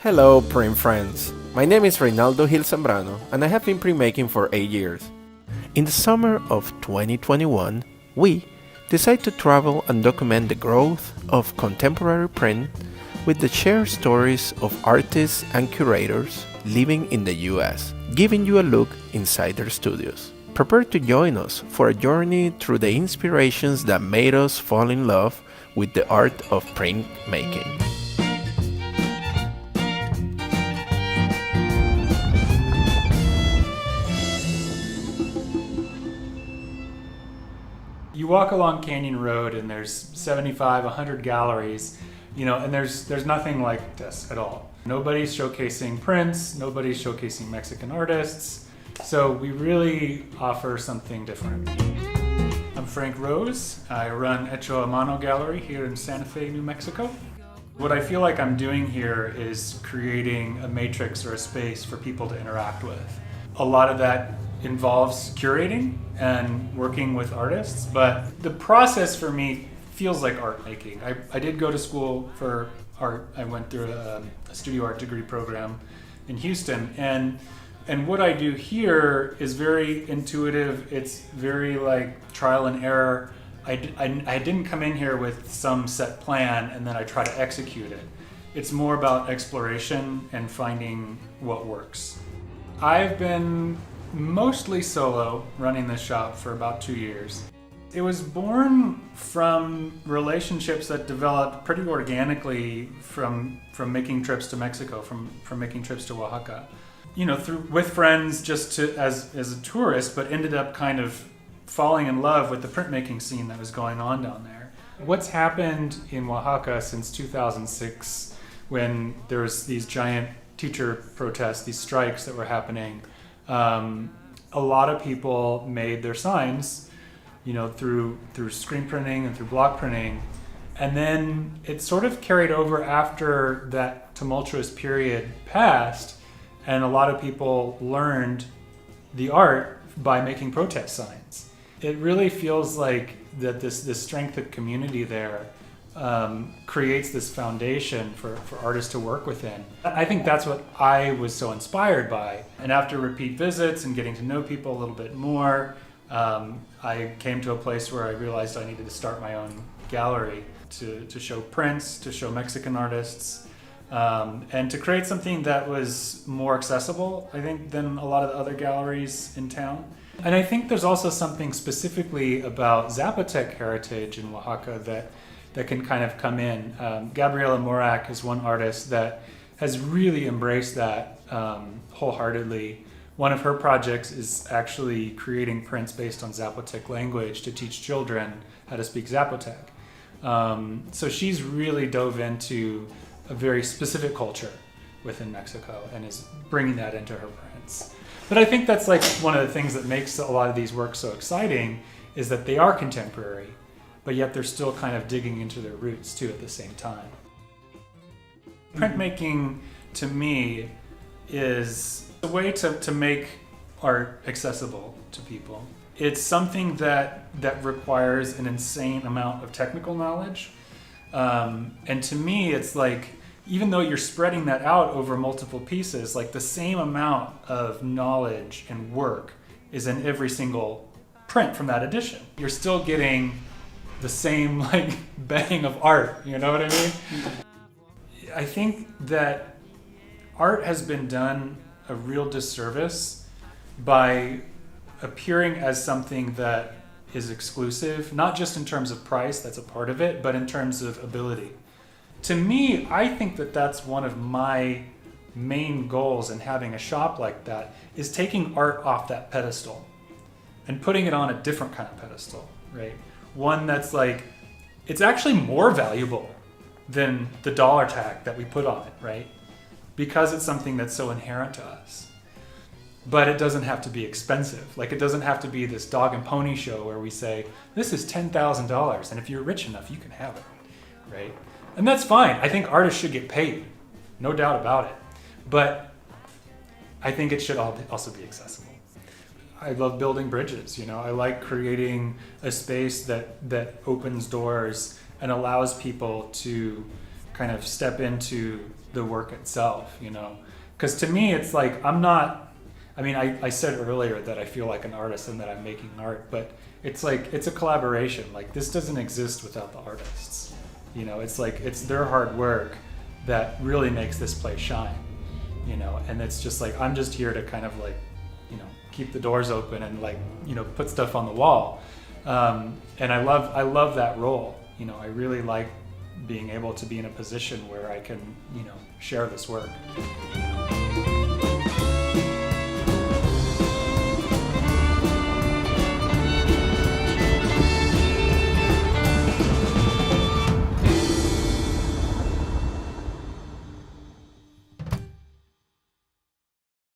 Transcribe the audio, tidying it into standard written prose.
Hello, print friends. My name is Reynaldo Gil Zambrano, and I have been printmaking for 8 years. In the summer of 2021, we decided to travel and document the growth of contemporary print with the shared stories of artists and curators living in the US, giving you a look inside their studios. Prepare to join us for a journey through the inspirations that made us fall in love with the art of printmaking. You walk along Canyon Road and there's 75, 100 galleries, and there's nothing like this at all. Nobody's showcasing prints, nobody's showcasing Mexican artists, so we really offer something different. I'm Frank Rose. I run Hecho A Mano gallery here in Santa Fe, New Mexico. What I feel like I'm doing here is creating a matrix or a space for people to interact with. A lot of that involves curating and working with artists, but the process for me feels like art making. I did go to school for art. I went through a studio art degree program in Houston, and what I do here is very intuitive. It's very like trial and error. I didn't come in here with some set plan and then I try to execute it. It's more about exploration and finding what works. I've been mostly solo running this shop for about 2 years. It was born from relationships that developed pretty organically from making trips to Mexico, from making trips to Oaxaca. With friends just as a tourist, but ended up kind of falling in love with the printmaking scene that was going on down there. What's happened in Oaxaca since 2006, when there was these giant teacher protests, these strikes that were happening, a lot of people made their signs, through screen printing and through block printing. And then it sort of carried over after that tumultuous period passed, and a lot of people learned the art by making protest signs. It really feels like that this strength of community there creates this foundation for artists to work within. I think that's what I was so inspired by. And after repeat visits and getting to know people a little bit more, I came to a place where I realized I needed to start my own gallery to show prints, to show Mexican artists, and to create something that was more accessible, I think, than a lot of the other galleries in town. And I think there's also something specifically about Zapotec heritage in Oaxaca that can kind of come in. Gabriela Morak is one artist that has really embraced that wholeheartedly. One of her projects is actually creating prints based on Zapotec language to teach children how to speak Zapotec. So she's really dove into a very specific culture within Mexico and is bringing that into her prints. But I think that's like one of the things that makes a lot of these works so exciting, is that they are contemporary, but yet they're still kind of digging into their roots too at the same time. Printmaking, to me, is a way to make art accessible to people. It's something that requires an insane amount of technical knowledge. And to me, it's like, even though you're spreading that out over multiple pieces, like the same amount of knowledge and work is in every single print from that edition. You're still getting the same like bedding of art, you know what I mean? I think that art has been done a real disservice by appearing as something that is exclusive, not just in terms of price, that's a part of it, but in terms of ability. To me, I think that that's one of my main goals in having a shop like that, is taking art off that pedestal and putting it on a different kind of pedestal, right? One that's like, it's actually more valuable than the dollar tag that we put on it, right? Because it's something that's so inherent to us. But it doesn't have to be expensive. Like, it doesn't have to be this dog and pony show where we say, this is $10,000, and if you're rich enough, you can have it, right? And that's fine. I think artists should get paid, no doubt about it. But I think it should also be accessible. I love building bridges, I like creating a space that opens doors and allows people to kind of step into the work itself, you know? Because to me, it's like, I said earlier that I feel like an artist and that I'm making art, but it's like, it's a collaboration. Like, this doesn't exist without the artists. You know, it's like, it's their hard work that really makes this place shine, you know? And it's just like, I'm just here to kind of like, you know, keep the doors open and like, you know, put stuff on the wall. And I love that role. You know, I really like being able to be in a position where I can, you know, share this work.